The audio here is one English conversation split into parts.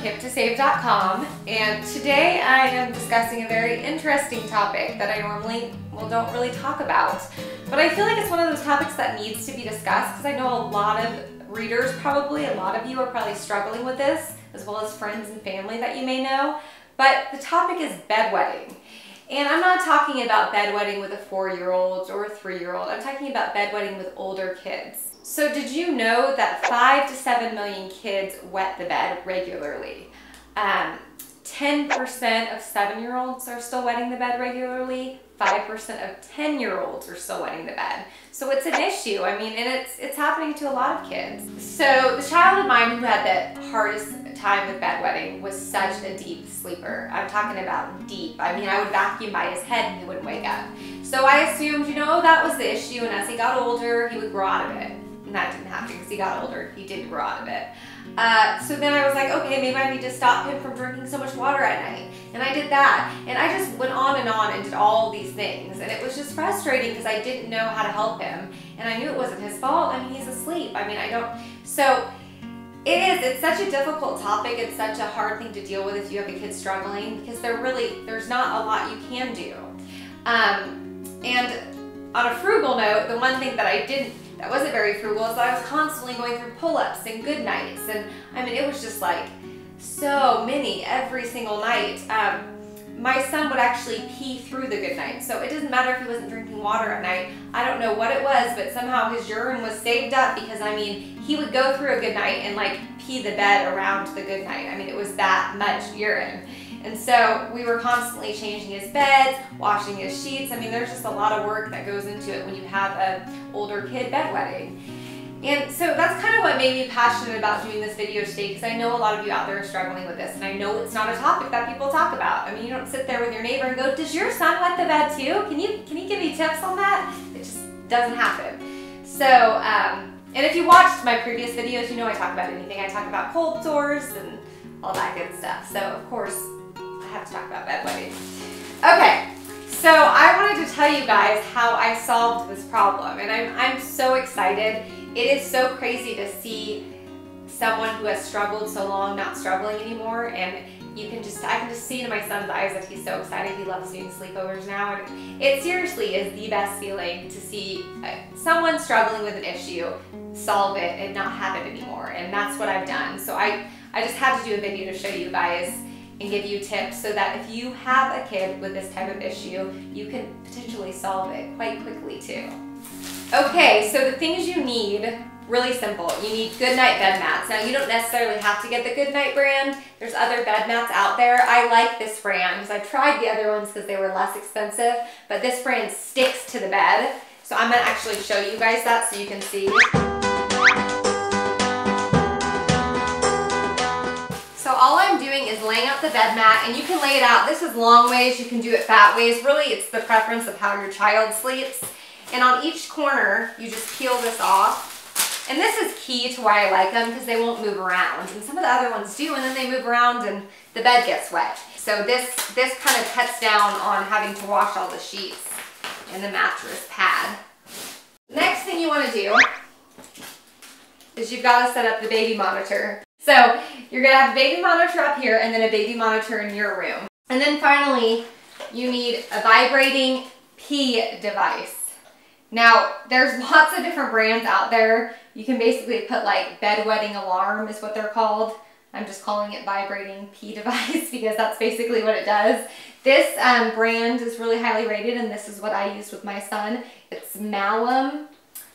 hiptosave.com, and today I am discussing a very interesting topic that I normally don't really talk about. But I feel like it's one of those topics that needs to be discussed because I know a lot of readers, probably a lot of you are probably struggling with this, as well as friends and family that you may know. But the topic is bedwetting. And I'm not talking about bedwetting with a 4-year-old or a 3-year-old. I'm talking about bedwetting with older kids. So did you know that 5 to 7 million kids wet the bed regularly? 10% of 7-year-olds are still wetting the bed regularly. 5% of 10-year-olds are still wetting the bed. So it's an issue. I mean, and it's happening to a lot of kids. So the child of mine who had the hardest time with bedwetting was such a deep sleeper. I'm talking about deep. I mean, I would vacuum by his head and he wouldn't wake up. So I assumed, that was the issue, and as he got older, he would grow out of it. And that didn't happen because he got older. He did grow out of it. So then I was like, okay, maybe I need to stop him from drinking so much water at night. And I did that. And I just went on and did all these things. And it was just frustrating because I didn't know how to help him. And I knew it wasn't his fault. I mean, he's asleep. I mean, so it's such a difficult topic. It's such a hard thing to deal with if you have a kid struggling, because there's not a lot you can do. And on a frugal note, the one thing that wasn't very frugal is that I was constantly going through pull-ups and GoodNites, and I mean, it was just like so many every single night. My son would actually pee through the GoodNight, so it doesn't matter if he wasn't drinking water at night. I don't know what it was, but somehow his urine was saved up, because I mean, he would go through a GoodNight and like pee the bed around the GoodNight. I mean, it was that much urine. And so we were constantly changing his beds, washing his sheets. I mean, there's just a lot of work that goes into it when you have an older kid bedwetting. And so that's kind of what made me passionate about doing this video today, because I know a lot of you out there are struggling with this, and I know it's not a topic that people talk about. I mean, you don't sit there with your neighbor and go, does your son wet the bed too? Can you give me tips on that? It just doesn't happen. So, and if you watched my previous videos, you know I talk about anything. I talk about cold sores and all that good stuff. So of course, I have to talk about bedwetting. Okay, so I wanted to tell you guys how I solved this problem, and I'm so excited. It is so crazy to see someone who has struggled so long not struggling anymore, and I can just see in my son's eyes that he's so excited. He loves doing sleepovers now, and it seriously is the best feeling to see someone struggling with an issue solve it and not have it anymore, and that's what I've done. So I just had to do a video to show you guys and give you tips so that if you have a kid with this type of issue, you can potentially solve it quite quickly too. Okay, so the things you need, really simple. You need GoodNites Bed Mats. Now, you don't necessarily have to get the GoodNites brand. There's other bed mats out there. I like this brand because I've tried the other ones because they were less expensive, but this brand sticks to the bed. So I'm gonna actually show you guys that so you can see. So all I'm doing is laying out the bed mat, and you can lay it out. This is long ways, you can do it fat ways. Really, it's the preference of how your child sleeps. And on each corner, you just peel this off. And this is key to why I like them, because they won't move around. And some of the other ones do, and then they move around and the bed gets wet. So this kind of cuts down on having to wash all the sheets and the mattress pad. Next thing you want to do is you've got to set up the baby monitor. So you're going to have a baby monitor up here and then a baby monitor in your room. And then finally, you need a vibrating pee device. Now, there's lots of different brands out there. You can basically put like bedwetting alarm is what they're called. I'm just calling it vibrating pee device because that's basically what it does. This brand is really highly rated, and this is what I used with my son. It's Malem,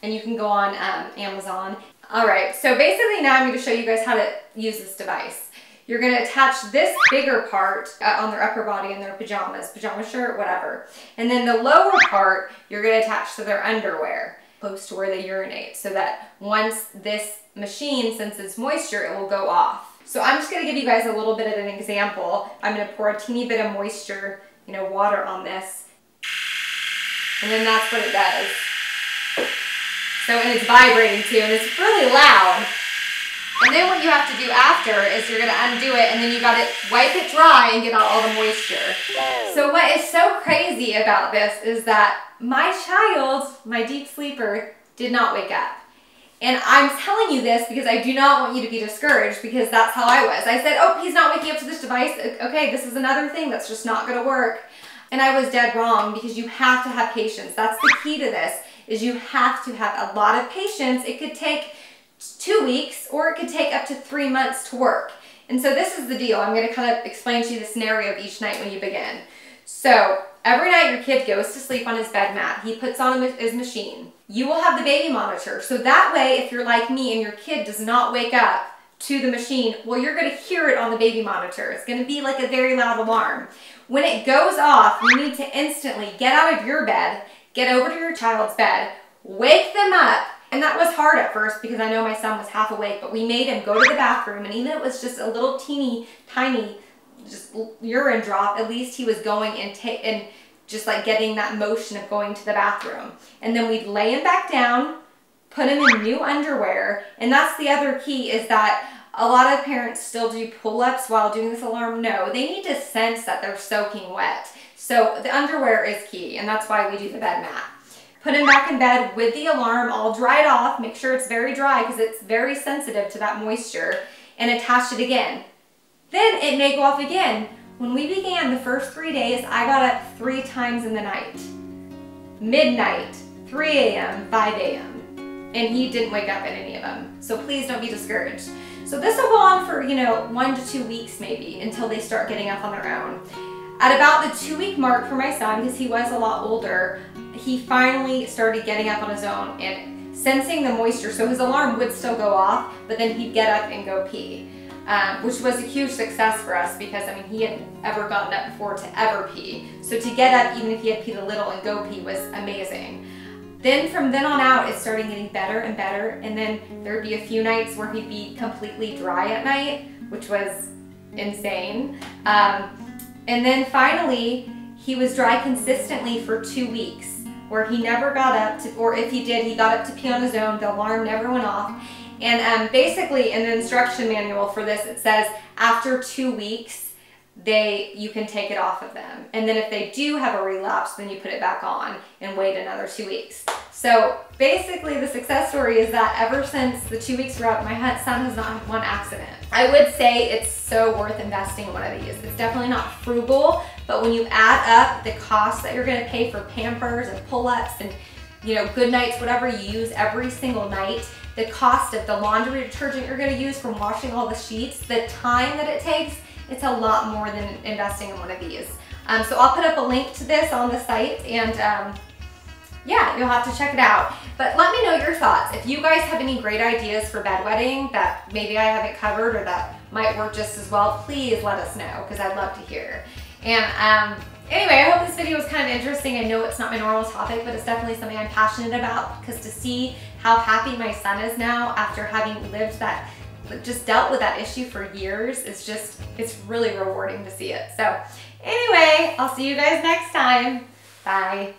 and you can go on Amazon. All right, so basically now I'm going to show you guys how to use this device. You're going to attach this bigger part on their upper body in their pajamas, pajama shirt, whatever. And then the lower part, you're going to attach to their underwear, close to where they urinate, so that once this machine senses moisture, it will go off. So I'm just going to give you guys a little bit of an example. I'm going to pour a teeny bit of moisture, water on this. And then that's what it does. So, and it's vibrating too, and it's really loud. And then what you have to do after is you're gonna undo it, and then you gotta wipe it dry and get out all the moisture. So what is so crazy about this is that my child, my deep sleeper, did not wake up. And I'm telling you this because I do not want you to be discouraged, because that's how I was. I said, oh, he's not waking up to this device. Okay, this is another thing that's just not gonna work. And I was dead wrong, because you have to have patience. That's the key to this, is you have to have a lot of patience. It could take 2 weeks, or it could take up to 3 months to work. And so this is the deal. I'm gonna kind of explain to you the scenario of each night when you begin. So every night your kid goes to sleep on his bed mat. He puts on his machine. You will have the baby monitor. So that way, if you're like me and your kid does not wake up to the machine, well, you're gonna hear it on the baby monitor. It's gonna be like a very loud alarm. When it goes off, you need to instantly get out of your bed, get over to your child's bed, wake them up. And that was hard at first, because I know my son was half awake, but we made him go to the bathroom, and even if it was just a little teeny tiny just urine drop, at least he was going and just like getting that motion of going to the bathroom. And then we'd lay him back down, put him in new underwear. And that's the other key, is that a lot of parents still do pull-ups while doing this alarm. No, they need to sense that they're soaking wet. So the underwear is key, and that's why we do the bed mat. Put him back in bed with the alarm all dried off. Make sure it's very dry, because it's very sensitive to that moisture, and attach it again. Then it may go off again. When we began the first 3 days, I got up 3 times in the night. Midnight, 3 a.m., 5 a.m. And he didn't wake up in any of them. So please don't be discouraged. So this will go on for, 1 to 2 weeks maybe, until they start getting up on their own. At about the 2-week mark for my son, because he was a lot older, he finally started getting up on his own and sensing the moisture. So his alarm would still go off, but then he'd get up and go pee. Which was a huge success for us, because he hadn't ever gotten up before to ever pee. So to get up, even if he had peed a little, and go pee was amazing. Then from then on out, it started getting better and better. And then there'd be a few nights where he'd be completely dry at night, which was insane. And then finally, he was dry consistently for 2 weeks, where he never got up to, or if he did, he got up to pee on his own. The alarm never went off. And basically in the instruction manual for this, it says after 2 weeks, you can take it off of them. And then if they do have a relapse, then you put it back on and wait another 2 weeks. So basically the success story is that ever since the 2 weeks were up, my son has not had one accident. I would say it's so worth investing in one of these. It's definitely not frugal, but when you add up the cost that you're gonna pay for Pampers and pull-ups and GoodNites, whatever you use every single night, the cost of the laundry detergent you're gonna use from washing all the sheets, the time that it takes, it's a lot more than investing in one of these. So I'll put up a link to this on the site, and yeah, you'll have to check it out. But let me know your thoughts. If you guys have any great ideas for bedwetting that maybe I haven't covered, or that might work just as well, please let us know, because I'd love to hear. And anyway, I hope this video was kind of interesting. I know it's not my normal topic, but it's definitely something I'm passionate about, because to see how happy my son is now after having lived that, just dealt with that issue for years, it's really rewarding to see it. So anyway, I'll see you guys next time. Bye.